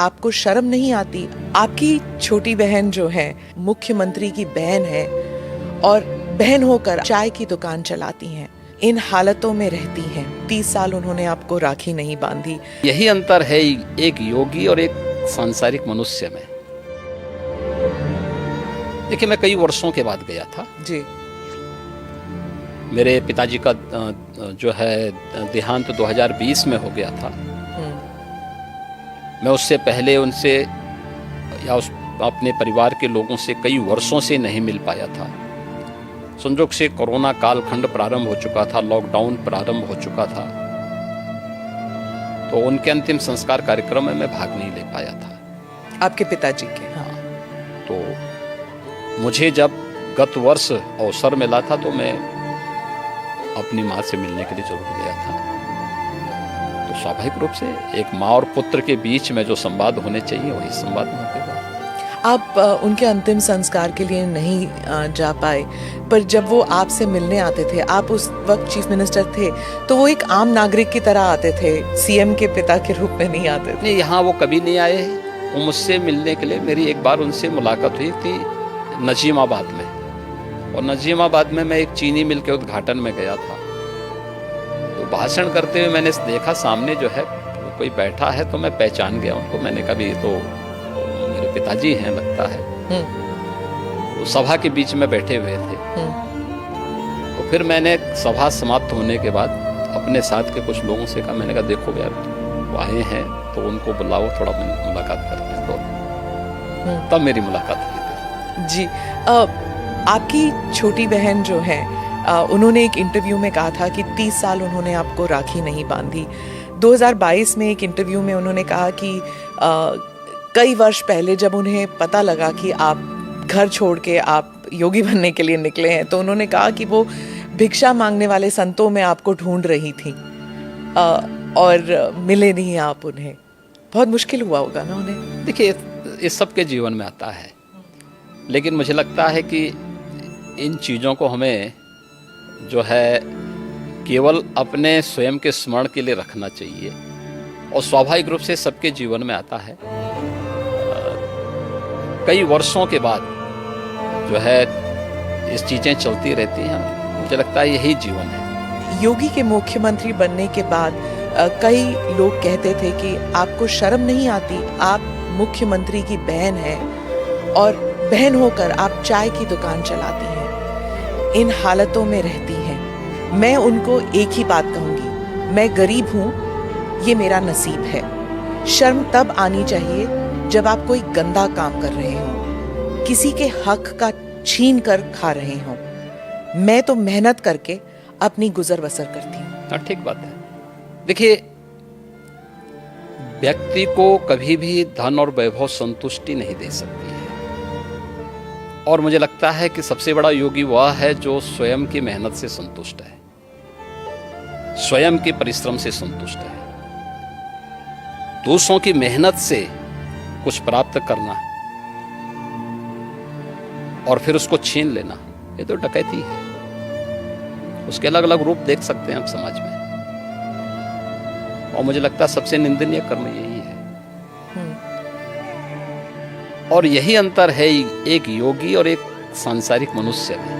आपको शर्म नहीं आती? आपकी छोटी बहन जो है मुख्यमंत्री की बहन है और बहन होकर चाय की दुकान चलाती हैं, इन हालतों में रहती हैं। 30 साल उन्होंने आपको राखी नहीं बांधी। यही अंतर है एक योगी और एक सांसारिक मनुष्य में। देखिए, मैं कई वर्षों के बाद गया था जी। मेरे पिताजी का जो है देहांत 2020 में हो गया था। मैं उससे पहले उनसे या अपने परिवार के लोगों से कई वर्षों से नहीं मिल पाया था। संजोग से कोरोना कालखंड प्रारंभ हो चुका था, लॉकडाउन प्रारंभ हो चुका था, तो उनके अंतिम संस्कार कार्यक्रम में मैं भाग नहीं ले पाया था। आपके पिताजी के? हाँ। तो मुझे जब गत वर्ष अवसर मिला था तो मैं अपनी माँ से मिलने के लिए जरूर गया था। तो स्वाभाविक रूप से एक माँ और पुत्र के बीच में जो संवाद होने चाहिए वही संवाद वहाँ पे हुआ। आप उनके अंतिम संस्कार के लिए नहीं जा पाए, पर जब वो आपसे मिलने आते थे, आप उस वक्त चीफ मिनिस्टर थे, तो वो एक आम नागरिक की तरह आते थे, सीएम के पिता के रूप में नहीं आते थे। नहीं, यहाँ वो कभी नहीं आए। वो मुझसे मिलने के लिए मेरी एक बार उनसे मुलाकात हुई थी नजीमाबाद में, और नजीमाबाद में मैं एक चीनी मिल के उद्घाटन में गया था। तो भाषण करते हुए मैंने देखा सामने जो है कोई बैठा है, तो मैं पहचान गया उनको। मैंने कहा भी तो मेरे पिताजी हैं लगता है। वो सभा के बीच में बैठे हुए थे। तो फिर मैंने सभा समाप्त होने के बाद अपने साथ के कुछ लोगों से कहा, मैंने कहा देखो यार वो आए हैं तो उनको बुलाओ, थोड़ा मुलाकात करते हैं। तो तब मेरी मुलाकात हुई थी। जी। आपकी छोटी बहन जो है उन्होंने एक इंटरव्यू में कहा था कि 30 साल उन्होंने आपको राखी नहीं बांधी। 2022 में एक इंटरव्यू में उन्होंने कहा कि कई वर्ष पहले जब उन्हें पता लगा कि आप घर छोड़ के आप योगी बनने के लिए निकले हैं, तो उन्होंने कहा कि वो भिक्षा मांगने वाले संतों में आपको ढूंढ रही थी और मिले नहीं आप उन्हें। बहुत मुश्किल हुआ होगा ना उन्हें? देखिए, इस सबके जीवन में आता है, लेकिन मुझे लगता है कि इन चीज़ों को हमें जो है केवल अपने स्वयं के स्मरण के लिए रखना चाहिए, और स्वाभाविक रूप से सबके जीवन में आता है। कई वर्षों के बाद जो है इस चीज़ें चलती रहती हैं। मुझे लगता है यही जीवन है। योगी के मुख्यमंत्री बनने के बाद कई लोग कहते थे कि आपको शर्म नहीं आती? आप मुख्यमंत्री की बहन हैं और बहन होकर आप चाय की दुकान चलाती हैं, इन हालतों में रहती हैं। मैं उनको एक ही बात कहूँगी, मैं गरीब हूँ, ये मेरा नसीब है। शर्म तब आनी चाहिए जब आप कोई गंदा काम कर रहे हो, किसी के हक का छीन कर खा रहे हो। मैं तो मेहनत करके अपनी गुजर बसर करती हूँ। हाँ, ठीक बात है। देखिए, व्यक्ति को कभी भी धन और वैभव संतुष्टि नहीं दे सकती है, और मुझे लगता है कि सबसे बड़ा योगी वह है जो स्वयं की मेहनत से संतुष्ट है, स्वयं के परिश्रम से संतुष्ट है। दूसरों की मेहनत से कुछ प्राप्त करना और फिर उसको छीन लेना, ये तो डकैती है। उसके अलग अलग रूप देख सकते हैं हम समाज में, और मुझे लगता है सबसे निंदनीय कर्म यही है। और यही अंतर है एक योगी और एक सांसारिक मनुष्य में।